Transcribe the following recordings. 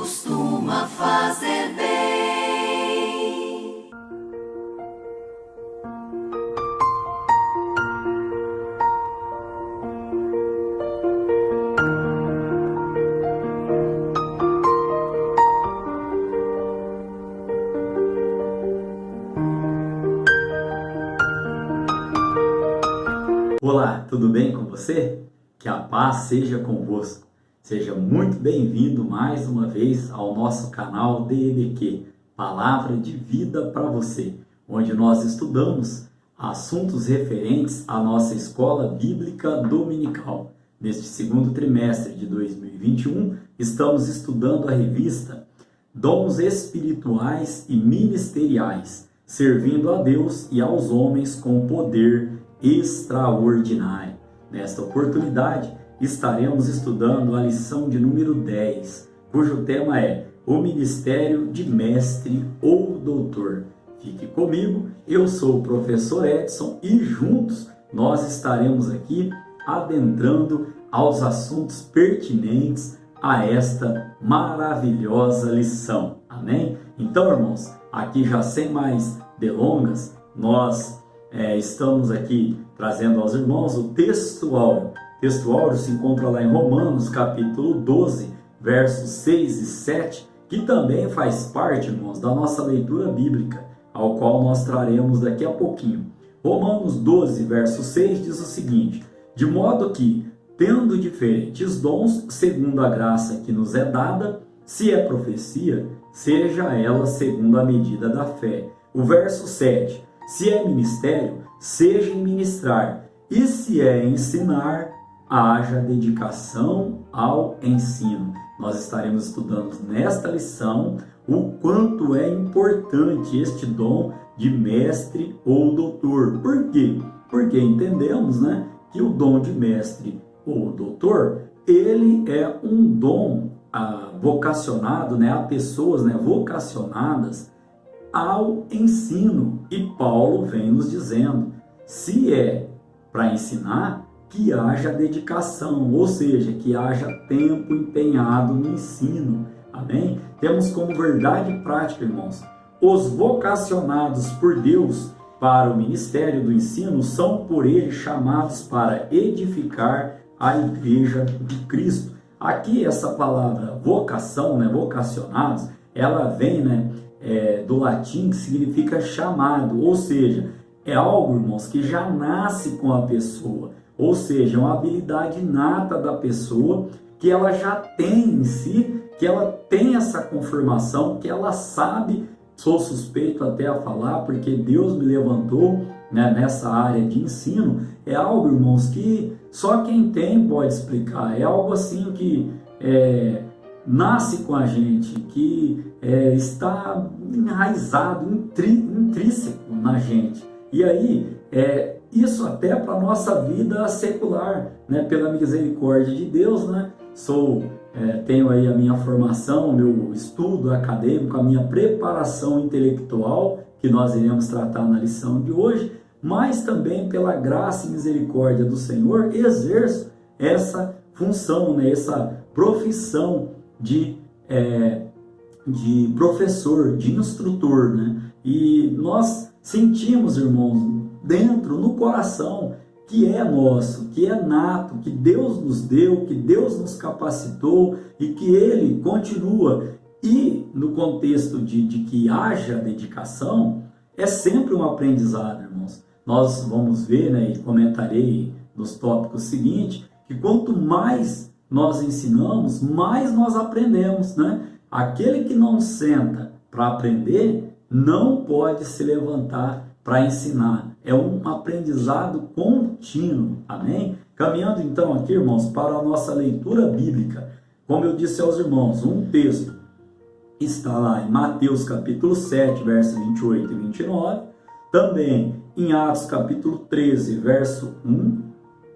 costuma fazer bem. Olá, tudo bem com você? Que a paz seja convosco. Seja muito bem-vindo mais uma vez ao nosso canal DEBQ, Palavra de Vida para você, onde nós estudamos assuntos referentes à nossa escola bíblica dominical. Neste segundo trimestre de 2021, estamos estudando a revista Dons Espirituais e Ministeriais, servindo a Deus e aos homens com poder extraordinário. Nesta oportunidade, estaremos estudando a lição de número 10, cujo tema é o ministério de mestre ou doutor. Fique comigo, eu sou o professor Edson e juntos nós estaremos aqui adentrando aos assuntos pertinentes a esta maravilhosa lição. Amém? Então, irmãos, aqui já sem mais delongas, nós estamos aqui trazendo aos irmãos o texto áureo. O texto áureo se encontra lá em Romanos, capítulo 12, versos 6 e 7, que também faz parte, irmãos, da nossa leitura bíblica, ao qual nós traremos daqui a pouquinho. Romanos 12, verso 6 diz o seguinte: de modo que, tendo diferentes dons, segundo a graça que nos é dada, se é profecia, seja ela segundo a medida da fé. O verso 7, se é ministério, seja em ministrar, e se é ensinar, haja dedicação ao ensino. Nós estaremos estudando nesta lição o quanto é importante este dom de mestre ou doutor. Por quê? Porque entendemos, que o dom de mestre ou doutor, ele é um dom vocacionado, a pessoas vocacionadas ao ensino. E Paulo vem nos dizendo, se é para ensinar, que haja dedicação, ou seja, que haja tempo empenhado no ensino. Amém? Temos como verdade prática, irmãos, os vocacionados por Deus para o ministério do ensino são por ele chamados para edificar a igreja de Cristo. Aqui essa palavra vocação, vocacionados, ela vem, do latim, que significa chamado, ou seja, é algo, irmãos, que já nasce com a pessoa, ou seja, uma habilidade inata da pessoa, que ela já tem em si, que ela tem essa confirmação, que ela sabe. Sou suspeito até a falar, porque Deus me levantou nessa área de ensino. É algo, irmãos, que só quem tem pode explicar, é algo assim que nasce com a gente, que está enraizado, intrínseco na gente. E aí, isso até para a nossa vida secular, pela misericórdia de Deus, tenho aí a minha formação, o meu estudo acadêmico, a minha preparação intelectual, que nós iremos tratar na lição de hoje, mas também pela graça e misericórdia do Senhor, exerço essa função, essa profissão de professor, de instrutor, E nós sentimos, irmãos, dentro, no coração, que é nosso, que é nato, que Deus nos deu, que Deus nos capacitou e que Ele continua. E no contexto de que haja dedicação, é sempre um aprendizado, irmãos. Nós vamos ver, e comentarei nos tópicos seguintes, que quanto mais nós ensinamos, mais nós aprendemos, Aquele que não senta para aprender, não pode se levantar para ensinar. É um aprendizado contínuo. Amém? Caminhando então aqui, irmãos, para a nossa leitura bíblica. Como eu disse aos irmãos, um texto está lá em Mateus capítulo 7, versos 28 e 29. Também em Atos capítulo 13, verso 1.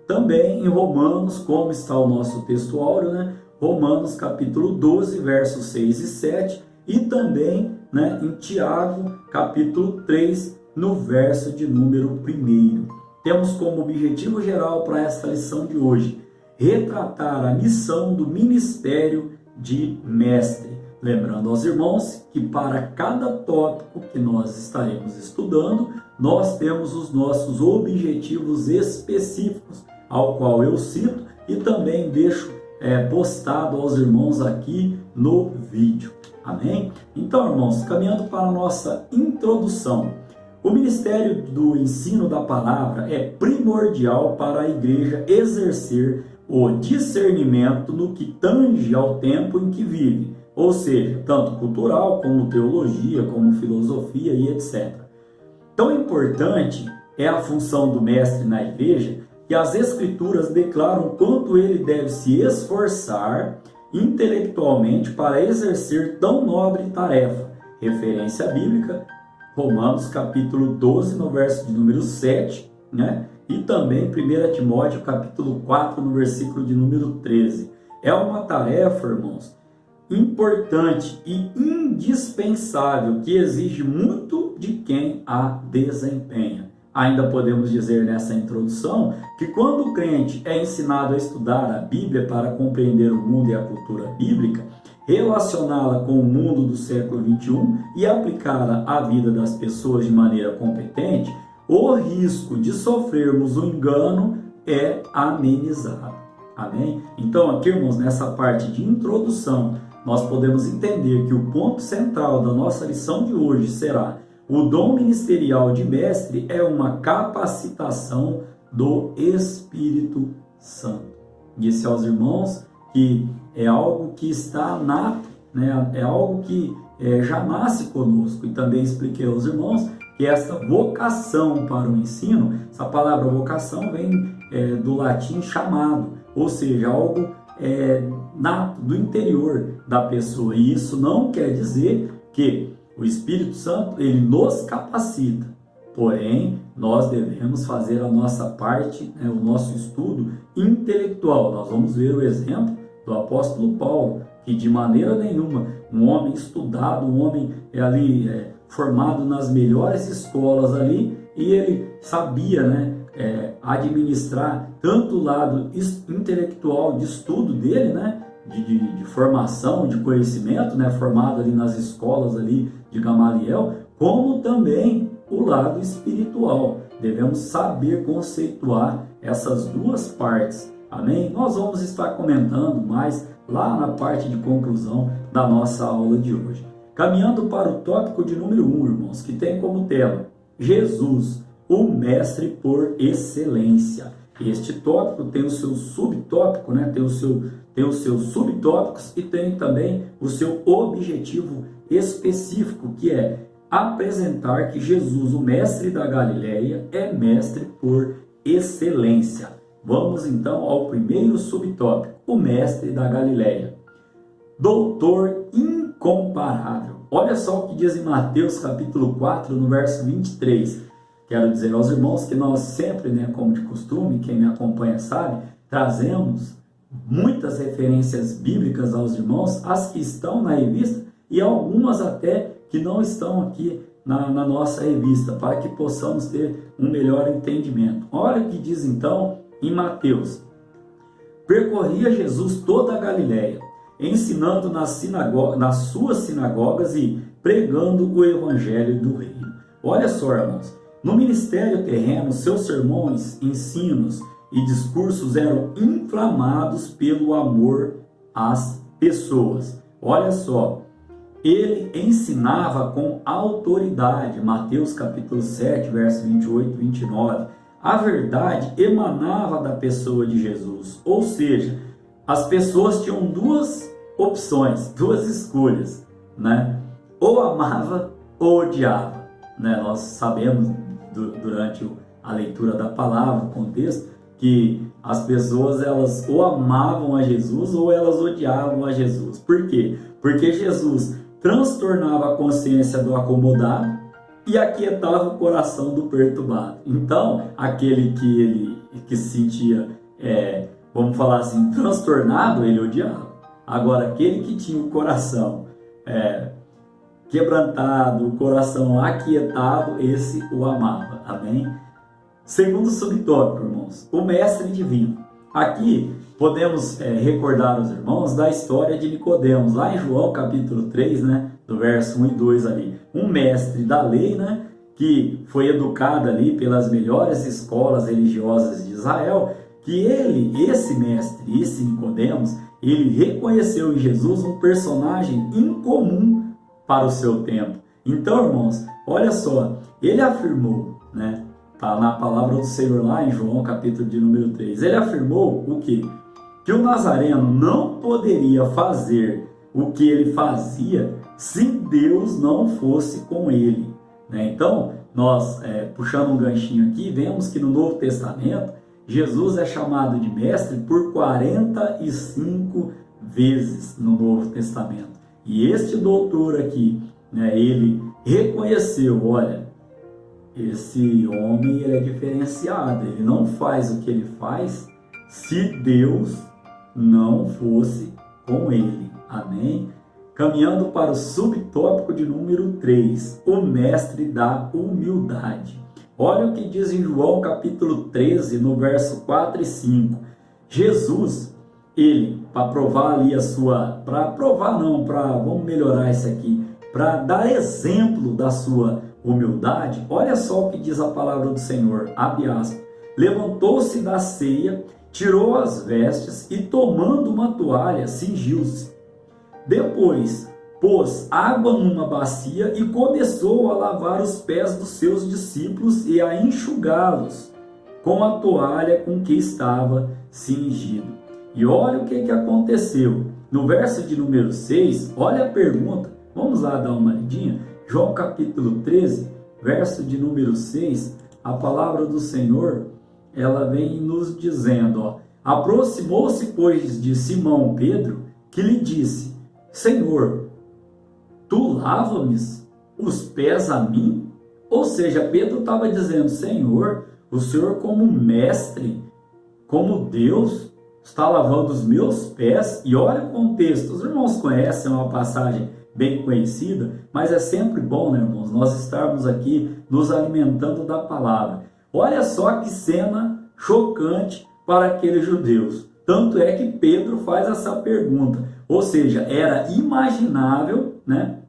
Também em Romanos, como está o nosso texto áureo, Romanos capítulo 12, versos 6 e 7. E também em Tiago capítulo 3, no verso de número 1. Temos como objetivo geral para esta lição de hoje retratar a missão do ministério de mestre. Lembrando aos irmãos que para cada tópico que nós estaremos estudando, nós temos os nossos objetivos específicos, ao qual eu cito e também deixo postado aos irmãos aqui no vídeo. Amém? Então, irmãos, caminhando para a nossa introdução. O ministério do ensino da palavra é primordial para a igreja exercer o discernimento no que tange ao tempo em que vive, ou seja, tanto cultural como teologia, como filosofia e etc. Tão importante é a função do mestre na igreja que as escrituras declaram quanto ele deve se esforçar intelectualmente para exercer tão nobre tarefa. Referência bíblica, Romanos capítulo 12, no verso de número 7, né? E também 1 Timóteo capítulo 4, no versículo de número 13. É uma tarefa, irmãos, importante e indispensável que exige muito de quem a desempenha. Ainda podemos dizer nessa introdução que quando o crente é ensinado a estudar a Bíblia para compreender o mundo e a cultura bíblica, relacioná-la com o mundo do século XXI e aplicá-la à vida das pessoas de maneira competente, o risco de sofrermos um engano é amenizado. Amém? Então aqui, irmãos, nessa parte de introdução, nós podemos entender que o ponto central da nossa lição de hoje será: o dom ministerial de mestre é uma capacitação do Espírito Santo. Disse aos irmãos que é algo que está nato, né? É algo que já nasce conosco. E também expliquei aos irmãos que essa vocação para o ensino, essa palavra vocação vem do latim chamado, ou seja, algo nato, do interior da pessoa. E isso não quer dizer que o Espírito Santo, ele nos capacita, porém, nós devemos fazer a nossa parte, o nosso estudo intelectual. Nós vamos ver o exemplo do apóstolo Paulo, que de maneira nenhuma, um homem estudado, um homem ali formado nas melhores escolas ali, e ele sabia, administrar tanto o lado intelectual de estudo dele, de formação, de conhecimento, formado ali nas escolas ali de Gamaliel, como também o lado espiritual. Devemos saber conceituar essas duas partes. Amém? Nós vamos estar comentando mais lá na parte de conclusão da nossa aula de hoje. Caminhando para o tópico de número 1, irmãos, que tem como tema Jesus, o mestre por excelência. Este tópico tem o seu subtópico, tem os seus subtópicos e tem também o seu objetivo específico, que é apresentar que Jesus, o mestre da Galileia, é mestre por excelência. Vamos então ao primeiro subtópico, o mestre da Galileia. Doutor incomparável. Olha só o que diz em Mateus capítulo 4, no verso 23. Quero dizer aos irmãos que nós sempre, como de costume, quem me acompanha sabe, trazemos muitas referências bíblicas aos irmãos, as que estão na revista e algumas até que não estão aqui na nossa revista, para que possamos ter um melhor entendimento. Olha o que diz então em Mateus. Percorria Jesus toda a Galileia, ensinando nas suas sinagogas e pregando o evangelho do reino. Olha só, irmãos, no ministério terreno, seus sermões, ensinos e discursos eram inflamados pelo amor às pessoas. Olha só, ele ensinava com autoridade, Mateus capítulo 7, verso 28 e 29. A verdade emanava da pessoa de Jesus, ou seja, as pessoas tinham duas opções, duas escolhas, ou amava ou odiava. Nós sabemos durante a leitura da palavra, o contexto, que as pessoas elas ou amavam a Jesus ou elas odiavam a Jesus. Por quê? Porque Jesus transtornava a consciência do acomodado e aquietava o coração do perturbado. Então, aquele que se sentia, vamos falar assim, transtornado, ele odiava. Agora, aquele que tinha o coração quebrantado, o coração aquietado, esse o amava. Amém? Segundo subtópico, irmãos, o mestre divino. Aqui podemos recordar os irmãos da história de Nicodemos, lá em João capítulo 3, né, do verso 1 e 2 ali. Um mestre da lei, né, que foi educado ali pelas melhores escolas religiosas de Israel, que esse mestre, esse Nicodemos, ele reconheceu em Jesus um personagem incomum para o seu tempo. Então, irmãos, olha só, ele afirmou, né, tá na palavra do Senhor lá em João capítulo de número 3, ele afirmou o quê? Que o Nazareno não poderia fazer o que ele fazia se Deus não fosse com ele, né? Então, nós, puxando um ganchinho aqui, vemos que no Novo Testamento, Jesus é chamado de mestre por 45 vezes no Novo Testamento. E este doutor aqui, né, ele reconheceu, olha, esse homem ele é diferenciado, ele não faz o que ele faz se Deus não fosse com ele. Amém? Caminhando para o subtópico de número 3, o mestre da humildade. Olha o que diz em João capítulo 13, no verso 4 e 5. Jesus, ele, para provar ali vamos melhorar isso aqui, para dar exemplo da sua humildade, olha só o que diz a palavra do Senhor, abre aspas, levantou-se da ceia, tirou as vestes e tomando uma toalha, cingiu-se. Depois, pôs água numa bacia e começou a lavar os pés dos seus discípulos e a enxugá-los com a toalha com que estava cingido. E olha o que aconteceu. No verso de número 6, olha a pergunta. Vamos lá dar uma lidinha. João capítulo 13, verso de número 6, a palavra do Senhor, ela vem nos dizendo, ó, aproximou-se, pois, de Simão Pedro, que lhe disse, Senhor, tu lava-me os pés a mim? Ou seja, Pedro estava dizendo, Senhor, o Senhor como mestre, como Deus, está lavando os meus pés. E olha o contexto, os irmãos conhecem uma passagem bem conhecida, mas é sempre bom, né, irmãos, nós estarmos aqui nos alimentando da palavra. Olha só que cena chocante para aqueles judeus. Tanto é que Pedro faz essa pergunta. Ou seja, era imaginável, né,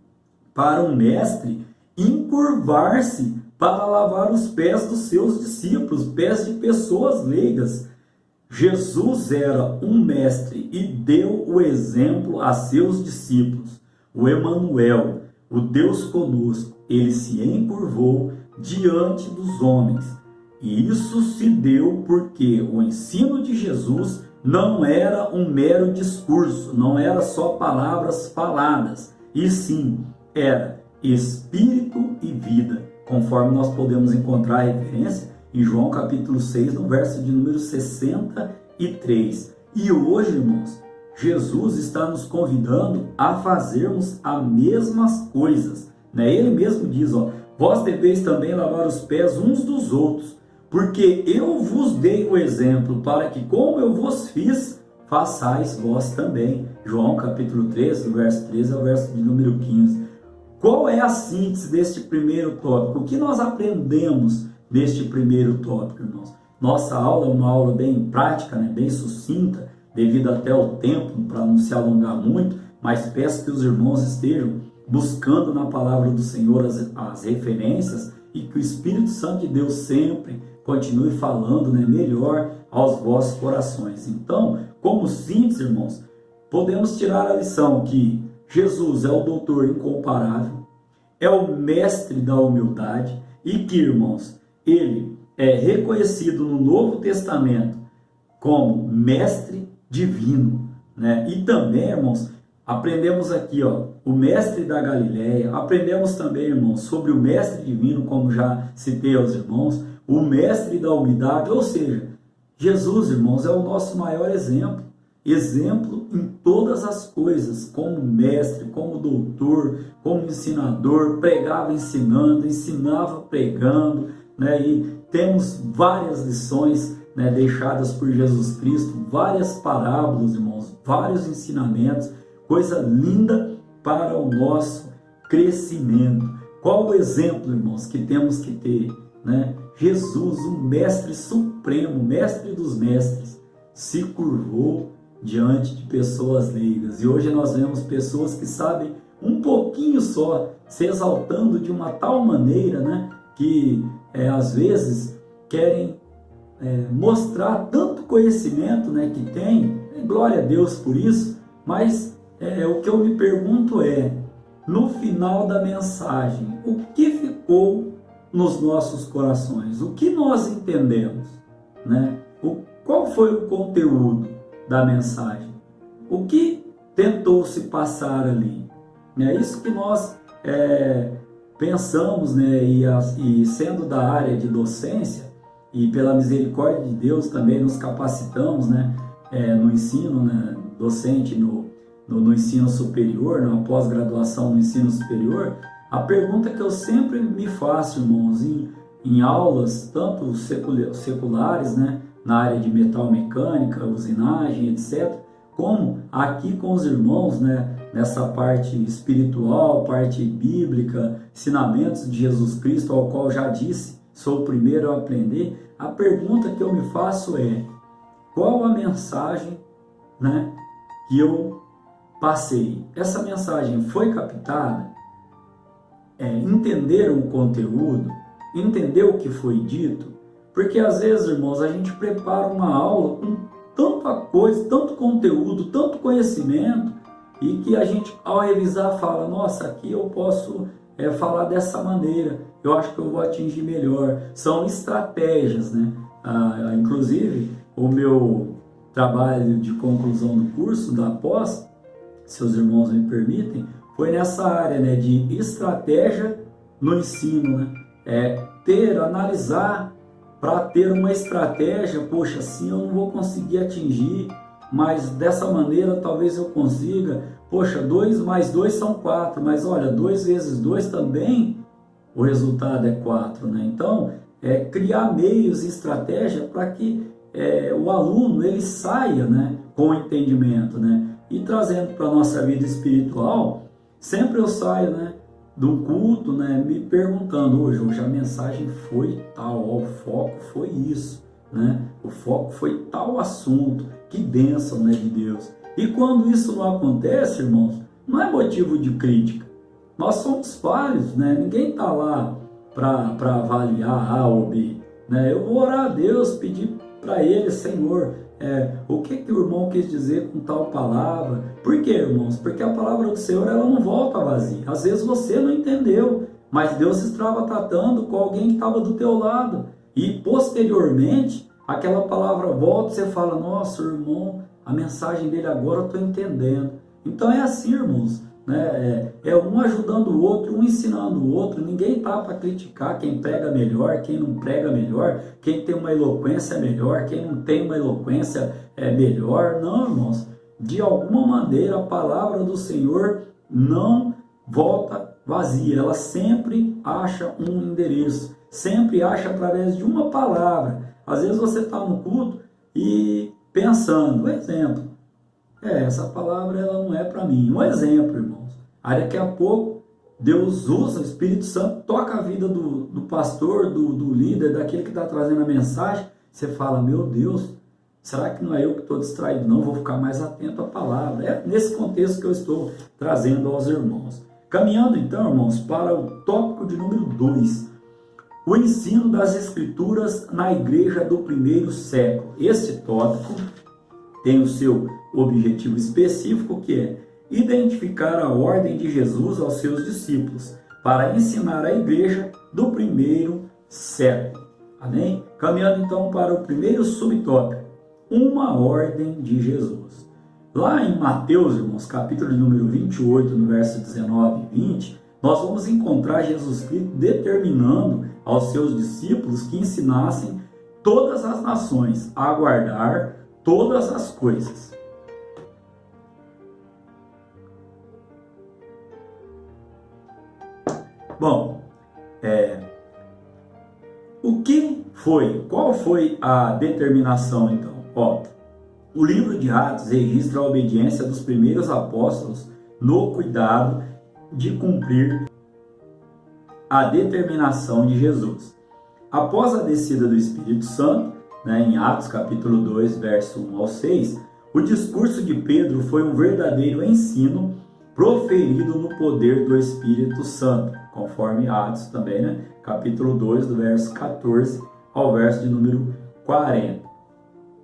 para um mestre encurvar-se para lavar os pés dos seus discípulos, pés de pessoas leigas. Jesus era um mestre e deu o exemplo a seus discípulos. O Emanuel, o Deus conosco, ele se encurvou diante dos homens. E isso se deu porque o ensino de Jesus não era um mero discurso, não era só palavras faladas, e sim, era espírito e vida, conforme nós podemos encontrar a referência em João capítulo 6, no verso de número 63. E hoje, irmãos, Jesus está nos convidando a fazermos as mesmas coisas, né? Ele mesmo diz, ó, vós deveis também lavar os pés uns dos outros, porque eu vos dei o exemplo para que, como eu vos fiz, façais vós também. João capítulo 13, do verso 13 ao verso de número 15. Qual é a síntese deste primeiro tópico? O que nós aprendemos neste primeiro tópico, irmãos? Nossa aula é uma aula bem prática, né? Bem sucinta, devido até ao tempo, para não se alongar muito, mas peço que os irmãos estejam buscando na palavra do Senhor as referências e que o Espírito Santo de Deus sempre continue falando, né, melhor aos vossos corações. Então, como síntese, irmãos, podemos tirar a lição que Jesus é o doutor incomparável, é o mestre da humildade e que, irmãos, ele é reconhecido no Novo Testamento como mestre divino, né? E também, irmãos, aprendemos aqui, ó, o mestre da Galileia, aprendemos também, irmãos, sobre o mestre divino, como já citei aos irmãos, o mestre da humildade, ou seja, Jesus, irmãos, é o nosso maior exemplo, exemplo em todas as coisas, como mestre, como doutor, como ensinador, pregava ensinando, ensinava pregando, né? E temos várias lições, né, deixadas por Jesus Cristo, várias parábolas, irmãos, vários ensinamentos, coisa linda para o nosso crescimento. Qual o exemplo, irmãos, que temos que ter, né? Jesus, o mestre supremo, mestre dos mestres, se curvou diante de pessoas leigas. E hoje nós vemos pessoas que sabem um pouquinho só, se exaltando de uma tal maneira, né, que às vezes querem mostrar tanto conhecimento, né, que tem, glória a Deus por isso, mas o que eu me pergunto no final da mensagem, o que ficou nos nossos corações? O que nós entendemos, né? Qual foi o conteúdo da mensagem? O que tentou se passar ali? É isso que nós pensamos, né? E sendo da área de docência, e pela misericórdia de Deus também nos capacitamos, né? No ensino, né, docente, no ensino superior, na pós-graduação no ensino superior. A pergunta que eu sempre me faço, irmãos, em aulas, tanto seculares, né, na área de metal mecânica, usinagem, etc., como aqui com os irmãos, né, nessa parte espiritual, parte bíblica, ensinamentos de Jesus Cristo, ao qual já disse, sou o primeiro a aprender. A pergunta que eu me faço qual a mensagem, né, que eu passei? Essa mensagem foi captada? Entenderam o conteúdo? Entendeu o que foi dito? Porque às vezes, irmãos, a gente prepara uma aula com tanta coisa, tanto conteúdo, tanto conhecimento, e que a gente, ao revisar, fala, nossa, aqui eu posso falar dessa maneira, eu acho que eu vou atingir melhor. São estratégias, né? Inclusive, o meu trabalho de conclusão do curso da pós, se os irmãos me permitem, foi nessa área, né, de estratégia no ensino, né? Analisar para ter uma estratégia. Poxa, assim eu não vou conseguir atingir, mas dessa maneira talvez eu consiga. Poxa, 2 mais 2 são 4, mas olha, 2 vezes 2 também, o resultado é 4, né? Então, criar meios e estratégia para que o aluno ele saia, né, com entendimento, né? E trazendo para a nossa vida espiritual, sempre eu saio, né, do culto, né, me perguntando, hoje a mensagem foi tal, o foco foi isso, né? O foco foi tal assunto, que bênção, né, de Deus. E quando isso não acontece, irmãos, não é motivo de crítica. Nós somos falhos, né? Ninguém está lá para avaliar A ou B, né? Eu vou orar a Deus, pedir para Ele, Senhor, o que o irmão quis dizer com tal palavra. Por quê, irmãos? Porque a palavra do Senhor, ela não volta vazia. Às vezes você não entendeu, mas Deus estava tratando com alguém que estava do teu lado. E posteriormente, aquela palavra volta e você fala, nossa, irmão, a mensagem dele agora eu estou entendendo. Então é assim, irmãos, né? Um ajudando o outro, um ensinando o outro. Ninguém está para criticar quem prega melhor, quem não prega melhor, quem tem uma eloquência melhor, quem não tem uma eloquência melhor. Não, irmãos, de alguma maneira a palavra do Senhor não volta vazia, ela sempre acha um endereço, sempre acha através de uma palavra. Às vezes você está no culto e pensando, exemplo, essa palavra ela não é para mim. Um exemplo, irmãos. Aí daqui a pouco Deus usa, o Espírito Santo toca a vida do pastor, do líder, daquele que está trazendo a mensagem. Você fala, meu Deus, será que não é eu que estou distraído? Não, vou ficar mais atento à palavra. É nesse contexto que eu estou trazendo aos irmãos. Caminhando então, irmãos, para o tópico de número 2. O ensino das Escrituras na igreja do primeiro século. Esse tópico tem o seu objetivo específico, que é identificar a ordem de Jesus aos seus discípulos para ensinar a igreja do primeiro século. Amém? Caminhando então para o primeiro subtópico, uma ordem de Jesus. Lá em Mateus, irmãos, capítulo de número 28, no verso 19 e 20, nós vamos encontrar Jesus Cristo determinando aos seus discípulos que ensinassem todas as nações a guardar todas as coisas. Bom, qual foi a determinação então? O livro de Atos registra a obediência dos primeiros apóstolos no cuidado de cumprir a determinação de Jesus. Após a descida do Espírito Santo, né, em Atos capítulo 2, verso 1 ao 6, o discurso de Pedro foi um verdadeiro ensino proferido no poder do Espírito Santo, conforme Atos também, né, capítulo 2, do verso 14 ao verso de número 40.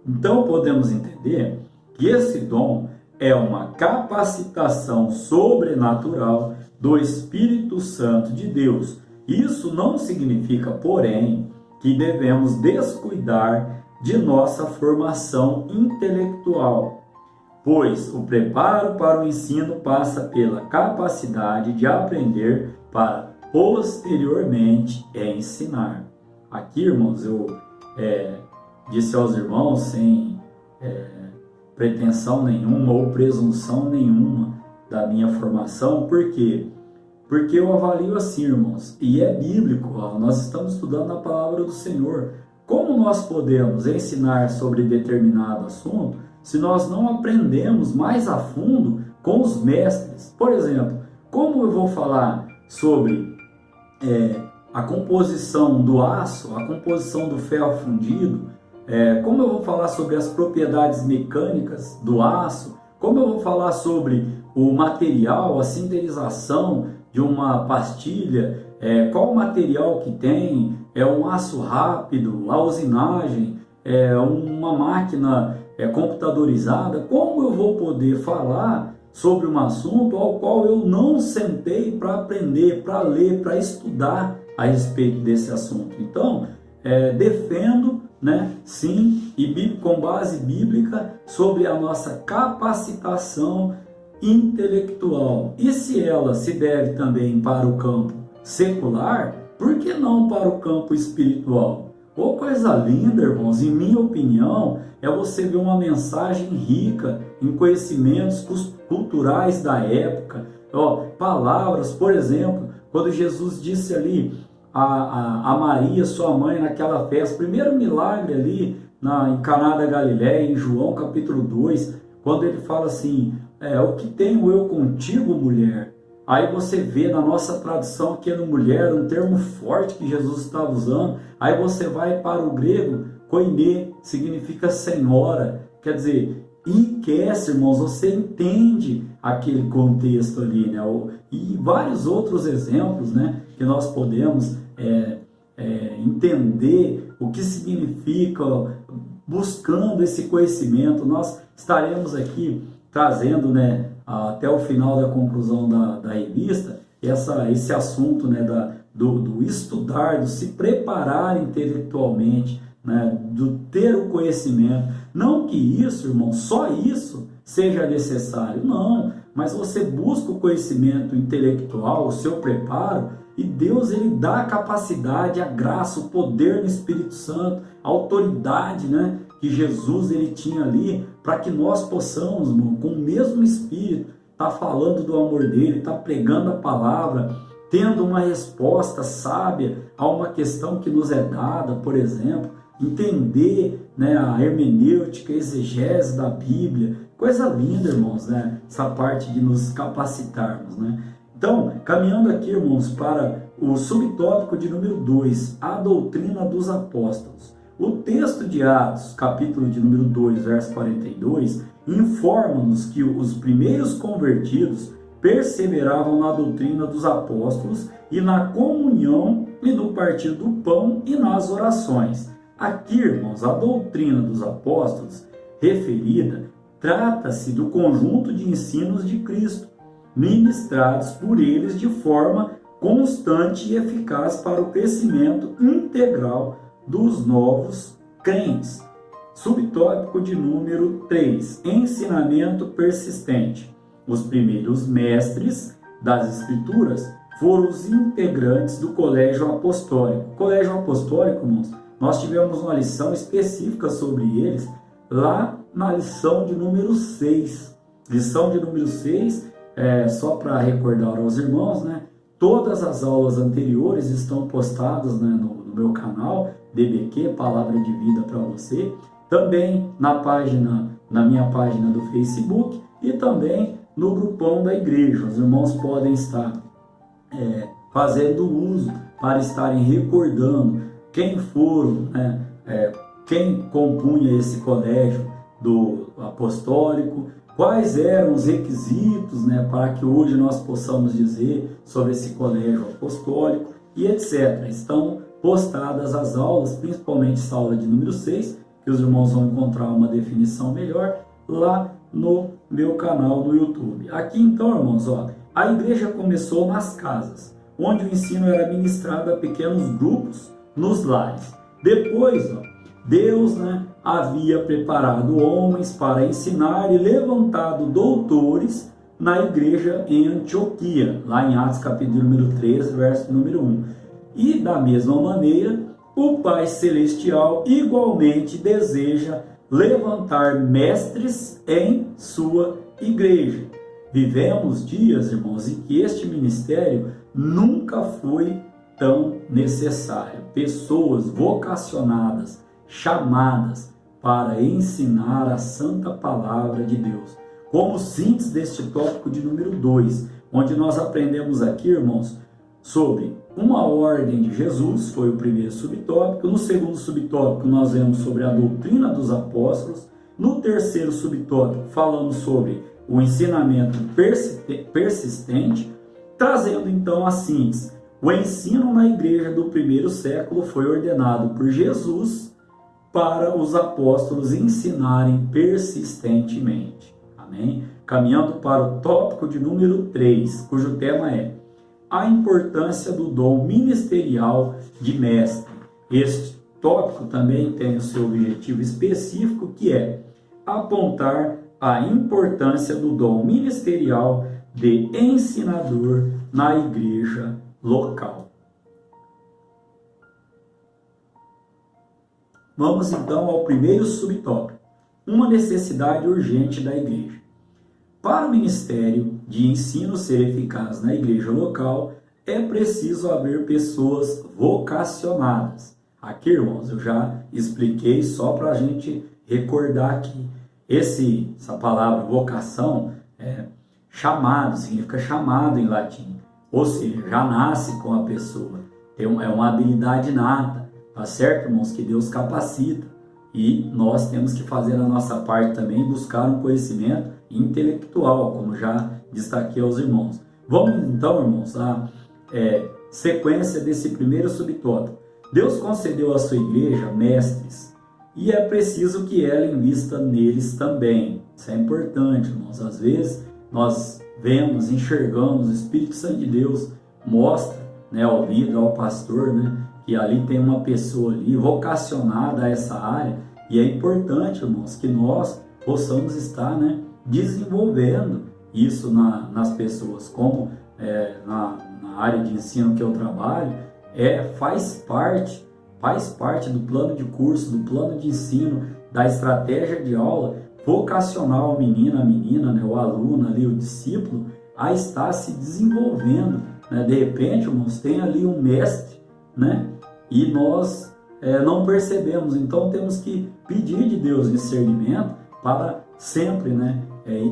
Então podemos entender que esse dom é uma capacitação sobrenatural do Espírito Santo de Deus. Isso não significa, porém, que devemos descuidar de nossa formação intelectual, pois o preparo para o ensino passa pela capacidade de aprender para posteriormente ensinar. Aqui, irmãos, eu disse aos irmãos sem pretensão nenhuma ou presunção nenhuma da minha formação. Por quê? Porque eu avalio assim, irmãos, e é bíblico, nós estamos estudando a palavra do Senhor. Como nós podemos ensinar sobre determinado assunto se nós não aprendemos mais a fundo com os mestres? Por exemplo, como eu vou falar sobre a composição do aço, a composição do ferro fundido, como eu vou falar sobre as propriedades mecânicas do aço, como eu vou falar sobre o material, a sinterização de uma pastilha, qual o material que tem, um aço rápido, a usinagem, uma máquina computadorizada, como eu vou poder falar sobre um assunto ao qual eu não sentei para aprender, para ler, para estudar a respeito desse assunto? Então, defendo, né, sim, e com base bíblica, sobre a nossa capacitação intelectual. E se ela se deve também para o campo secular, por que não para o campo espiritual? Ô, coisa linda, irmãos, em minha opinião, é você ver uma mensagem rica em conhecimentos culturais da época, palavras, por exemplo, quando Jesus disse ali a Maria, sua mãe, naquela festa, primeiro milagre ali em Caná da Galileia, em João capítulo 2, quando ele fala assim, o que tenho eu contigo, mulher? Aí você vê na nossa tradução que mulher, um termo forte que Jesus estava usando. Aí você vai para o grego, koine, significa senhora. Quer dizer, enriquece, irmãos, você entende aquele contexto ali, né? E vários outros exemplos, né, que nós podemos entender o que significa, buscando esse conhecimento. Nós estaremos aqui trazendo, né, até o final da conclusão da revista, esse assunto, né, do estudar, do se preparar intelectualmente, né, do ter o conhecimento. Não que isso, irmão, só isso seja necessário, não, mas você busca o conhecimento intelectual, o seu preparo, e Deus, ele dá a capacidade, a graça, o poder no Espírito Santo, a autoridade, né, que Jesus ele tinha ali, para que nós possamos, irmão, com o mesmo Espírito, estar falando do amor dele, estar pregando a palavra, tendo uma resposta sábia a uma questão que nos é dada, por exemplo, entender, né, a hermenêutica, a exegese da Bíblia. Coisa linda, irmãos, né, essa parte de nos capacitarmos, né? Então, caminhando aqui, irmãos, para o subtópico de número 2, a doutrina dos apóstolos. O texto de Atos, capítulo de número 2, verso 42, informa-nos que os primeiros convertidos perseveravam na doutrina dos apóstolos e na comunhão e no partir do pão e nas orações. Aqui, irmãos, a doutrina dos apóstolos referida trata-se do conjunto de ensinos de Cristo, ministrados por eles de forma constante e eficaz para o crescimento integral dos novos crentes. Subtópico de número 3, ensinamento persistente. Os primeiros mestres das Escrituras foram os integrantes do Colégio Apostólico. Colégio Apostólico, irmãos, nós tivemos uma lição específica sobre eles lá na lição de número 6. Lição de número 6, só para recordar aos irmãos, né? Todas as aulas anteriores estão postadas, né, no meu canal, DBQ, Palavra de Vida para você. Também na minha página do Facebook e também no grupão da igreja. Os irmãos podem estar fazendo uso para estarem recordando quem foram, né, quem compunha esse colégio do apostólico, quais eram os requisitos, né, para que hoje nós possamos dizer sobre esse colégio apostólico e etc. Estão postadas as aulas, principalmente essa aula de número 6, que os irmãos vão encontrar uma definição melhor lá no meu canal no YouTube. Aqui então, irmãos, ó, a igreja começou nas casas, onde o ensino era ministrado a pequenos grupos nos lares. Depois, ó, Deus, né, havia preparado homens para ensinar e levantado doutores na igreja em Antioquia, lá em Atos capítulo número 3, verso número 1. E da mesma maneira, o Pai Celestial igualmente deseja levantar mestres em sua igreja. Vivemos dias, irmãos, em que este ministério nunca foi tão necessário. Pessoas vocacionadas, chamadas para ensinar a santa palavra de Deus. Como síntese deste tópico de número 2, onde nós aprendemos aqui, irmãos, sobre uma ordem de Jesus, foi o primeiro subtópico. No segundo subtópico, nós vemos sobre a doutrina dos apóstolos. No terceiro subtópico, falamos sobre o ensinamento persistente, trazendo então a síntese. O ensino na igreja do primeiro século foi ordenado por Jesus para os apóstolos ensinarem persistentemente. Amém? Caminhando para o tópico de número 3, cujo tema é a importância do dom ministerial de mestre. Este tópico também tem o seu objetivo específico, que é apontar a importância do dom ministerial de ensinador na igreja local. Vamos então ao primeiro subtópico, uma necessidade urgente da igreja. Para o ministério de ensino ser eficaz na igreja local, é preciso haver pessoas vocacionadas. Aqui, irmãos, eu já expliquei só para a gente recordar que essa palavra vocação é chamado, significa chamado em latim. Ou seja, já nasce com a pessoa. É uma habilidade inata, tá certo, irmãos? Que Deus capacita. E nós temos que fazer a nossa parte também, buscar um conhecimento intelectual, como já destaquei aos irmãos. Vamos então, irmãos, à sequência desse primeiro subtópico. Deus concedeu à sua igreja mestres, e é preciso que ela invista neles também. Isso é importante, irmãos. Às vezes nós vemos, enxergamos, o Espírito Santo de Deus mostra, né, ao líder, ao pastor, né, que ali tem uma pessoa ali vocacionada a essa área, e é importante, irmãos, que nós possamos estar, né, desenvolvendo isso nas pessoas, como na área de ensino que eu trabalho, faz parte do plano de curso, do plano de ensino, da estratégia de aula, vocacionar o menino, a menina, né, o aluno ali, o discípulo, a estar se desenvolvendo, né? De repente, irmãos, tem ali um mestre, né, e nós não percebemos. Então temos que pedir de Deus discernimento para sempre, né,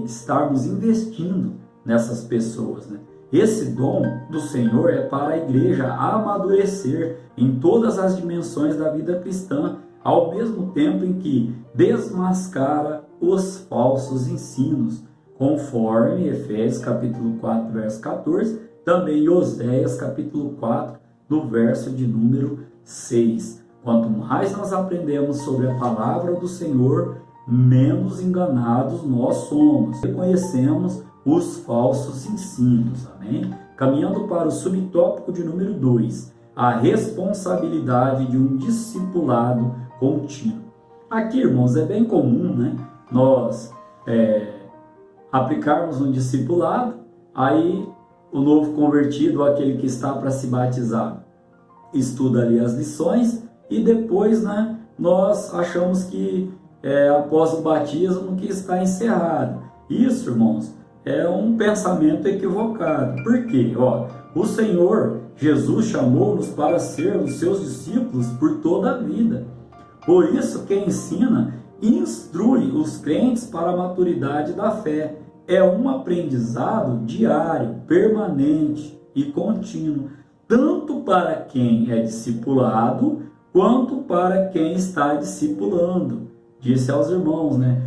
estarmos investindo nessas pessoas, né? Esse dom do Senhor é para a igreja amadurecer em todas as dimensões da vida cristã, ao mesmo tempo em que desmascara os falsos ensinos, conforme Efésios capítulo 4, verso 14, também Oséias capítulo 4, do verso de número 6. Quanto mais nós aprendemos sobre a palavra do Senhor, menos enganados nós somos. Reconhecemos os falsos ensinos. Amém? Caminhando para o subtópico de número 2, a responsabilidade de um discipulado contínuo. Aqui, irmãos, é bem comum, né, nós aplicarmos um discipulado, aí o novo convertido, aquele que está para se batizar, estuda ali as lições e depois, né, nós achamos que após o batismo que está encerrado. Isso, irmãos, é um pensamento equivocado. Por quê? O Senhor Jesus chamou-nos para ser os seus discípulos por toda a vida. Por isso, quem ensina, instrui os crentes para a maturidade da fé. É um aprendizado diário, permanente e contínuo, tanto para quem é discipulado, quanto para quem está discipulando. Disse aos irmãos, né?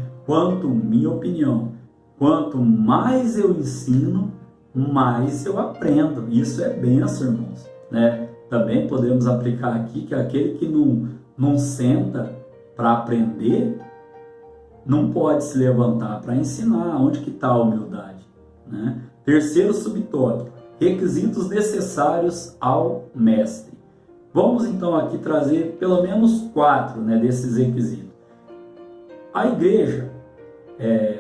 Minha opinião, quanto mais eu ensino, mais eu aprendo. Isso é bênção, irmãos, né? Também podemos aplicar aqui que aquele que não senta para aprender, não pode se levantar para ensinar. Onde que está a humildade, né? Terceiro subtópico, requisitos necessários ao mestre. Vamos então aqui trazer pelo menos 4, né, desses requisitos. A igreja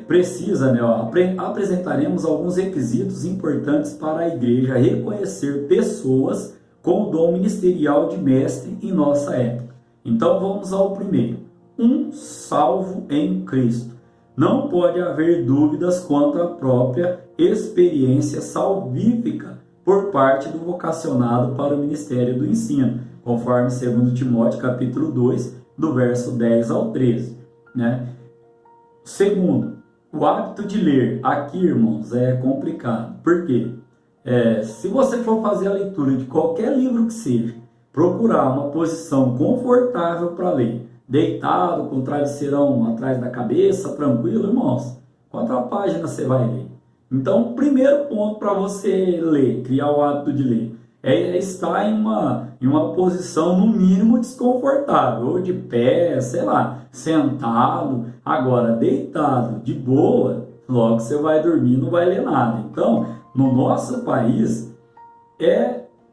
precisa, né, apresentaremos alguns requisitos importantes para a igreja reconhecer pessoas com o dom ministerial de mestre em nossa época. Então vamos ao primeiro. Salvo em Cristo. Não pode haver dúvidas quanto à própria experiência salvífica por parte do vocacionado para o ministério do ensino, conforme 2 Timóteo capítulo 2, do verso 10 ao 13. Né? Segundo, o hábito de ler. Aqui, irmãos, é complicado. Por quê? Se você for fazer a leitura de qualquer livro que seja, procurar uma posição confortável para ler, deitado, com o travesseirão atrás da cabeça, tranquilo, irmãos, quantas páginas você vai ler? Então, o primeiro ponto para você ler, criar o hábito de ler, é estar em uma posição, no mínimo, desconfortável, ou de pé, sei lá, sentado. Agora, deitado, de boa, logo você vai dormir, não vai ler nada. Então, no nosso país,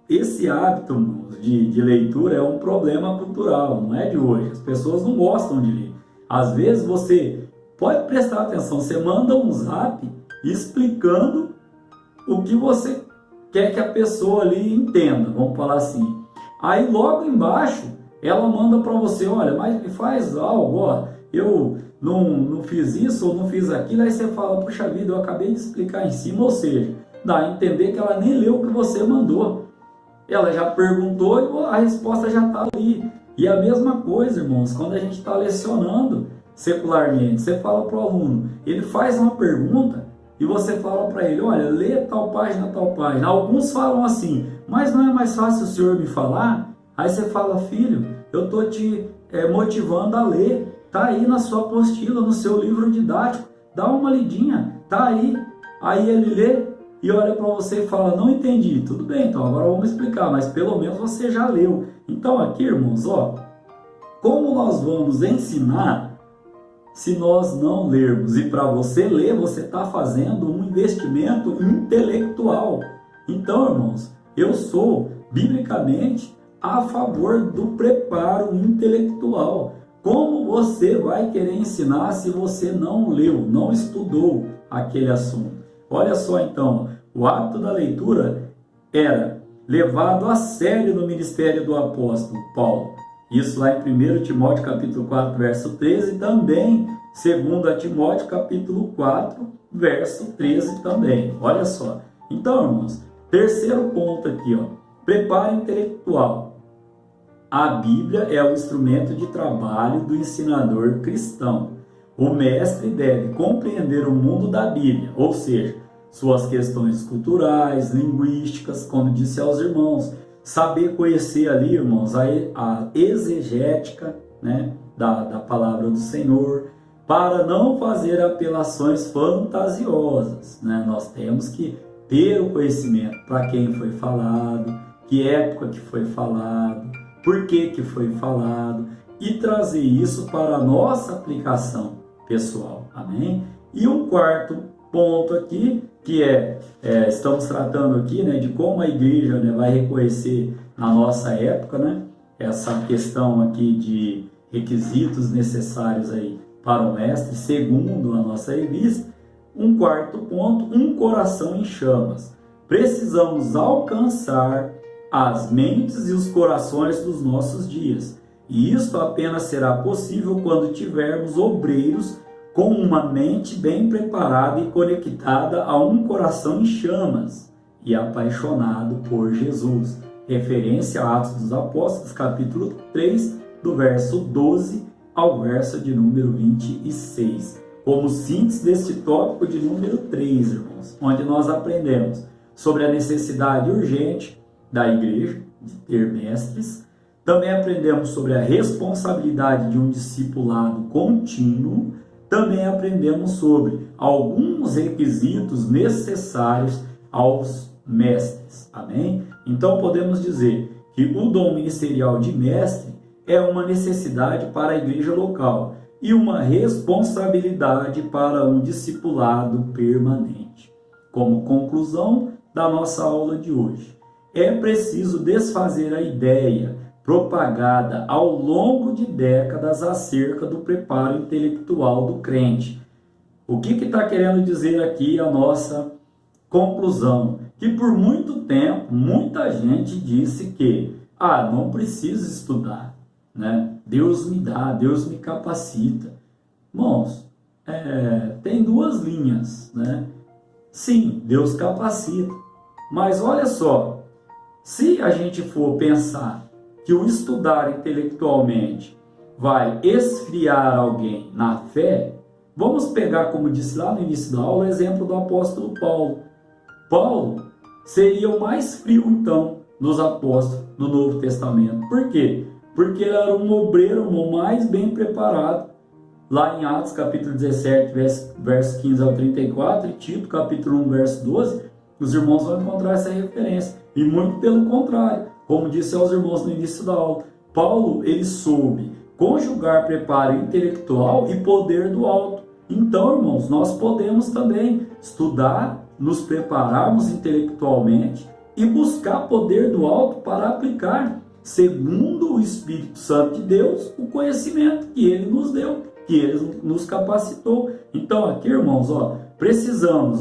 esse hábito de leitura é um problema cultural, não é de hoje. As pessoas não gostam de ler. Às vezes você pode prestar atenção, você manda um zap explicando o que você quer que a pessoa ali entenda, vamos falar assim. Aí logo embaixo ela manda para você, olha, mas me faz algo, ó, eu não fiz isso ou não fiz aquilo. Aí você fala, puxa vida, eu acabei de explicar em cima, ou seja, dá a entender que ela nem leu o que você mandou. Ela já perguntou e a resposta já está ali. E a mesma coisa, irmãos, quando a gente está lecionando secularmente, você fala para o aluno, ele faz uma pergunta e você fala para ele, olha, lê tal página, tal página. Alguns falam assim, mas não é mais fácil o senhor me falar? Aí você fala, filho, eu estou te motivando a ler. Está aí na sua apostila, no seu livro didático. Dá uma lidinha, está aí. Aí ele lê e olha para você e fala, não entendi. Tudo bem, então agora vamos explicar, mas pelo menos você já leu. Então aqui, irmãos, ó, como nós vamos ensinar se nós não lermos? E para você ler, você está fazendo um investimento intelectual. Então, irmãos, eu sou, biblicamente, a favor do preparo intelectual. Como você vai querer ensinar se você não leu, não estudou aquele assunto? Olha só então, o hábito da leitura era levado a sério no ministério do apóstolo Paulo. Isso lá em 1 Timóteo capítulo 4, verso 13, também 2 Timóteo capítulo 4, verso 13 também. Olha só. Então, irmãos, terceiro ponto aqui, ó, preparo intelectual. A Bíblia é o instrumento de trabalho do ensinador cristão. O mestre deve compreender o mundo da Bíblia, ou seja, suas questões culturais, linguísticas, como disse aos irmãos, saber conhecer ali, irmãos, a exegética, né, da palavra do Senhor, para não fazer apelações fantasiosas, né? Nós temos que ter o conhecimento para quem foi falado, que época que foi falado, por que foi falado, e trazer isso para a nossa aplicação pessoal, amém? E um quarto ponto aqui, que estamos tratando aqui, né, de como a igreja, né, vai reconhecer na nossa época, né, essa questão aqui de requisitos necessários aí para o mestre, segundo a nossa revista. Um quarto ponto, um coração em chamas. Precisamos alcançar as mentes e os corações dos nossos dias. E isso apenas será possível quando tivermos obreiros com uma mente bem preparada e conectada a um coração em chamas e apaixonado por Jesus. Referência a Atos dos Apóstolos, capítulo 3, do verso 12 ao verso de número 26. Como síntese deste tópico de número 3, irmãos, onde nós aprendemos sobre a necessidade urgente da igreja de ter mestres, Também aprendemos sobre a responsabilidade de um discipulado contínuo. Também aprendemos sobre alguns requisitos necessários aos mestres. Amém? Então podemos dizer que o dom ministerial de mestre é uma necessidade para a igreja local e uma responsabilidade para um discipulado permanente. Como conclusão da nossa aula de hoje, é preciso desfazer a ideia propagada ao longo de décadas acerca do preparo intelectual do crente. O que está querendo dizer aqui a nossa conclusão? Que por muito tempo, muita gente disse que não preciso estudar, né? Deus me dá, Deus me capacita. Irmãos, tem duas linhas, né? Sim, Deus capacita, mas olha só, se a gente for pensar que o estudar intelectualmente vai esfriar alguém na fé, vamos pegar, como disse lá no início da aula, o exemplo do apóstolo Paulo. Paulo seria o mais frio, então, dos apóstolos do Novo Testamento. Por quê? Porque ele era um obreiro, o mais bem preparado. Lá em Atos capítulo 17, verso 15 ao 34, e Tito capítulo 1, verso 12, os irmãos vão encontrar essa referência. E muito pelo contrário, como disse aos irmãos no início da aula, Paulo, ele soube conjugar preparo intelectual e poder do alto. Então, irmãos, nós podemos também estudar, nos prepararmos intelectualmente e buscar poder do alto para aplicar, segundo o Espírito Santo de Deus, o conhecimento que ele nos deu, que ele nos capacitou. Então aqui, irmãos, precisamos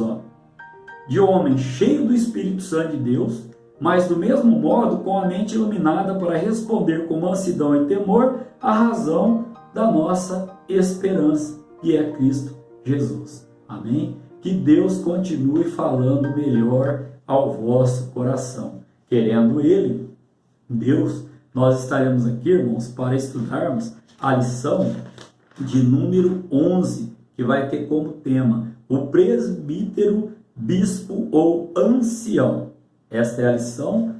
de homens cheios do Espírito Santo de Deus, mas do mesmo modo com a mente iluminada para responder com mansidão e temor à razão da nossa esperança, que é Cristo Jesus. Amém? Que Deus continue falando melhor ao vosso coração. Querendo Ele, Deus, nós estaremos aqui, irmãos, para estudarmos a lição de número 11, que vai ter como tema o presbítero, bispo ou ancião. Esta é a lição,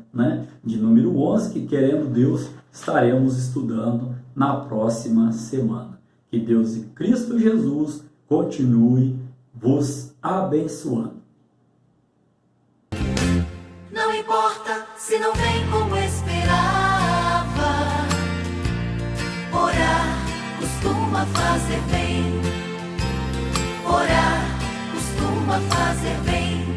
de número 11, que, querendo Deus, estaremos estudando na próxima semana. Que Deus e Cristo Jesus continue vos abençoando. Não importa se não vem como esperava, orar costuma fazer bem, orar costuma fazer bem.